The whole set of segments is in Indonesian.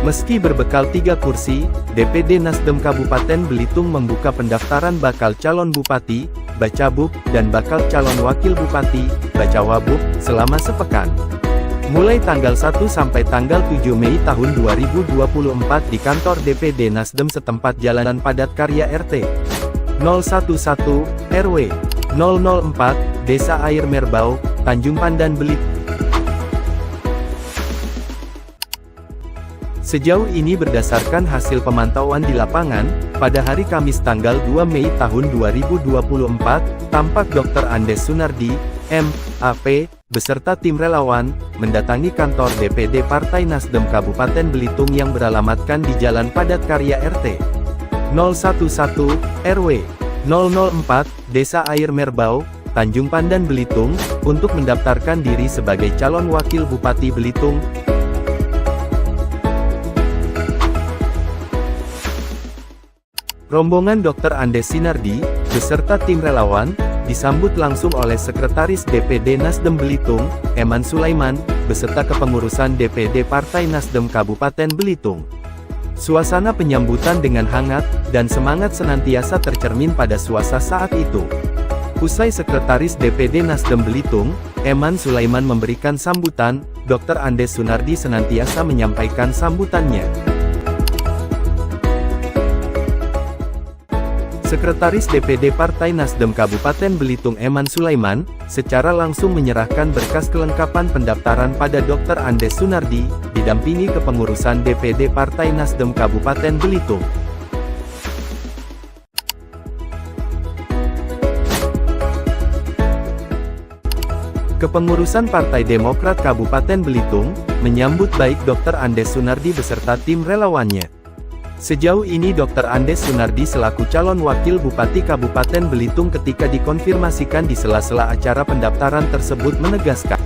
Meski berbekal 3 kursi, DPD Nasdem Kabupaten Belitung membuka pendaftaran bakal calon bupati, bacabub, dan bakal calon wakil bupati, bacawabub, selama sepekan. Mulai tanggal 1 sampai tanggal 7 Mei tahun 2024 di kantor DPD Nasdem setempat Jalanan Padat Karya RT 011, RW 004, Desa Air Merbau, Tanjung Pandan Belitung. Sejauh ini berdasarkan hasil pemantauan di lapangan, pada hari Kamis tanggal 2 Mei tahun 2024, tampak Dr. Andes Sunardi, M.A.P., beserta tim relawan, mendatangi kantor DPD Partai Nasdem Kabupaten Belitung yang beralamatkan di Jalan Padat Karya RT 011, RW 004, Desa Air Merbau, Tanjung Pandan Belitung, untuk mendaftarkan diri sebagai calon wakil Bupati Belitung. Rombongan Dr. Andes Sunardi, beserta tim relawan, disambut langsung oleh Sekretaris DPD Nasdem Belitung, Eman Sulaiman, beserta kepengurusan DPD Partai Nasdem Kabupaten Belitung. Suasana penyambutan dengan hangat, dan semangat senantiasa tercermin pada suasana saat itu. Usai Sekretaris DPD Nasdem Belitung, Eman Sulaiman memberikan sambutan, Dr. Andes Sunardi senantiasa menyampaikan sambutannya. Sekretaris DPD Partai Nasdem Kabupaten Belitung Eman Sulaiman, secara langsung menyerahkan berkas kelengkapan pendaftaran pada Dr. Andes Sunardi, didampingi kepengurusan DPD Partai Nasdem Kabupaten Belitung. Kepengurusan Partai Demokrat Kabupaten Belitung, menyambut baik Dr. Andes Sunardi beserta tim relawannya. Sejauh ini Dr. Andes Sunardi selaku calon wakil Bupati Kabupaten Belitung ketika dikonfirmasikan di sela-sela acara pendaftaran tersebut menegaskan.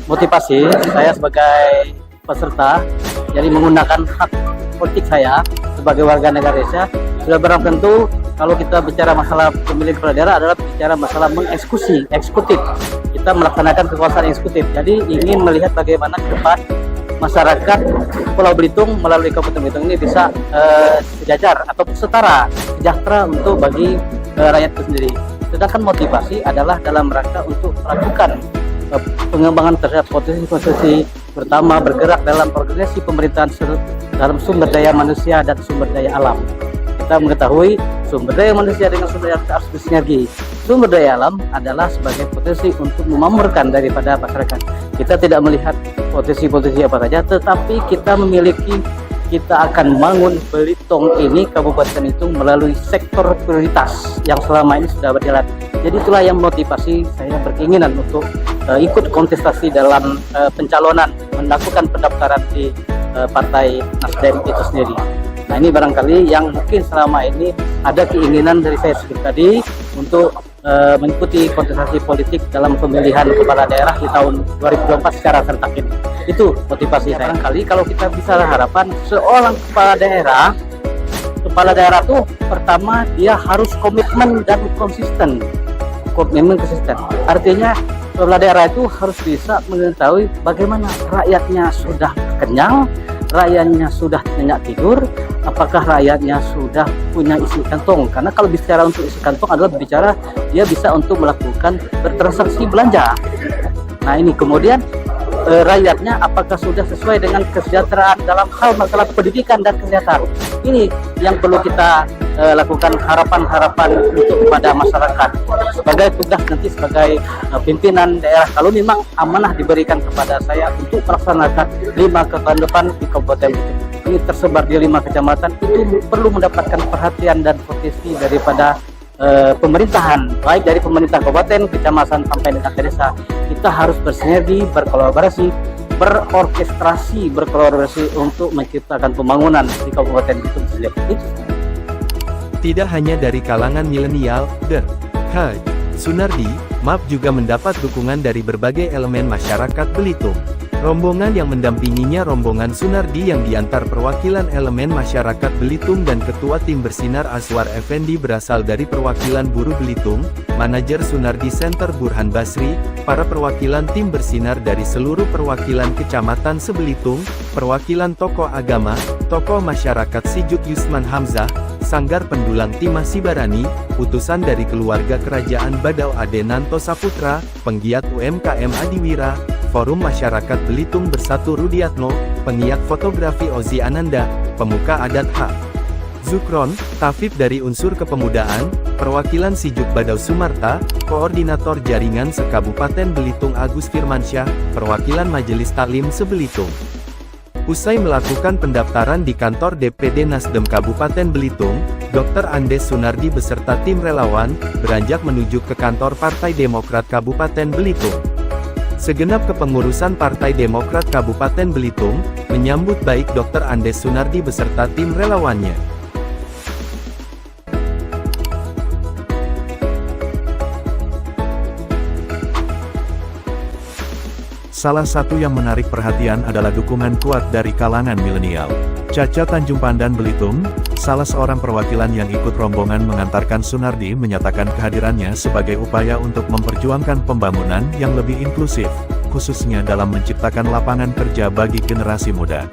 Motivasi saya sebagai peserta, jadi menggunakan hak politik saya sebagai warga negara Indonesia, sudah barang tentu kalau kita bicara masalah pemilihan kepala daerah adalah bicara masalah mengeksekusi, eksekutif. Kita melaksanakan kekuasaan eksekutif, jadi ingin melihat bagaimana ke depan masyarakat Pulau Belitung melalui Kabupaten Belitung ini bisa sejajar atau setara, sejahtera untuk bagi rakyat itu sendiri. Sedangkan motivasi adalah dalam rangka untuk melakukan pengembangan terhadap potensi-potensi, pertama bergerak dalam organisasi pemerintahan dalam sumber daya manusia dan sumber daya alam. Kita mengetahui sumber daya manusia dengan sumber daya harus bersinergi. Sumber daya alam adalah sebagai potensi untuk memakmurkan daripada masyarakat. Kita tidak melihat potensi-potensi apa saja, tetapi kita akan membangun Belitung ini, Kabupaten Belitung, melalui sektor prioritas yang selama ini sudah berjalan. Jadi itulah yang motivasi saya berkeinginan untuk ikut kontestasi dalam pencalonan, melakukan pendaftaran di Partai Nasdem itu sendiri. Nah, ini barangkali yang mungkin selama ini ada keinginan dari saya sendiri tadi untuk mengikuti kontestasi politik dalam pemilihan kepala daerah di tahun 2024 secara serentak ini. Itu motivasi saya. Barangkali kalau kita bisa harapan seorang kepala daerah itu pertama dia harus komitmen dan konsisten. Artinya kepala daerah itu harus bisa mengetahui bagaimana rakyatnya sudah kenyang, rakyatnya sudah nyenyak tidur, apakah rakyatnya sudah punya isi kantong. Karena kalau bicara untuk isi kantong adalah bicara dia bisa untuk melakukan bertransaksi belanja. Nah ini kemudian rakyatnya apakah sudah sesuai dengan kesejahteraan dalam hal masalah pendidikan dan kesehatan. Ini yang perlu kita lakukan harapan-harapan untuk kepada masyarakat sebagai tugas nanti sebagai pimpinan daerah. Kalau memang amanah diberikan kepada saya untuk melaksanakan 5 kepala depan di Kabupaten Belitung ini tersebar di 5 kecamatan, itu perlu mendapatkan perhatian dan potensi daripada pemerintahan, baik dari pemerintah kabupaten, kecamatan sampai dengan desa. Kita harus bersinergi, berkolaborasi, berkolaborasi untuk menciptakan pembangunan di Kabupaten Belitung sendiri. Tidak hanya dari kalangan milenial, Dr. Sunardi juga mendapat dukungan dari berbagai elemen masyarakat Belitung. Rombongan yang mendampinginya rombongan Sunardi yang diantar perwakilan elemen masyarakat Belitung dan Ketua Tim Bersinar Aswar Effendi berasal dari perwakilan buruh Belitung, manajer Sunardi Center Burhan Basri, para perwakilan tim bersinar dari seluruh perwakilan kecamatan se-Belitung, perwakilan tokoh agama, tokoh masyarakat Sijuk Yusman Hamzah, Sanggar Pendulang Timah Sibarani, utusan dari keluarga kerajaan Badau Ade Nanto Saputra, penggiat UMKM Adiwira, Forum Masyarakat Belitung Bersatu Rudiatno, penggiat fotografi Ozi Ananda, pemuka adat H. Zukron, Tafib dari unsur kepemudaan, perwakilan Sijuk Badau Sumarta, koordinator jaringan se-Kabupaten Belitung Agus Firmansyah, perwakilan Majelis Taklim se-Belitung. Usai melakukan pendaftaran di kantor DPD Nasdem Kabupaten Belitung, Dr. Andes Sunardi beserta tim relawan, beranjak menuju ke kantor Partai Demokrat Kabupaten Belitung. Segenap kepengurusan Partai Demokrat Kabupaten Belitung, menyambut baik Dr. Andes Sunardi beserta tim relawannya. Salah satu yang menarik perhatian adalah dukungan kuat dari kalangan milenial. Caca Tanjung Pandan Belitung, salah seorang perwakilan yang ikut rombongan mengantarkan Sunardi menyatakan kehadirannya sebagai upaya untuk memperjuangkan pembangunan yang lebih inklusif, khususnya dalam menciptakan lapangan kerja bagi generasi muda.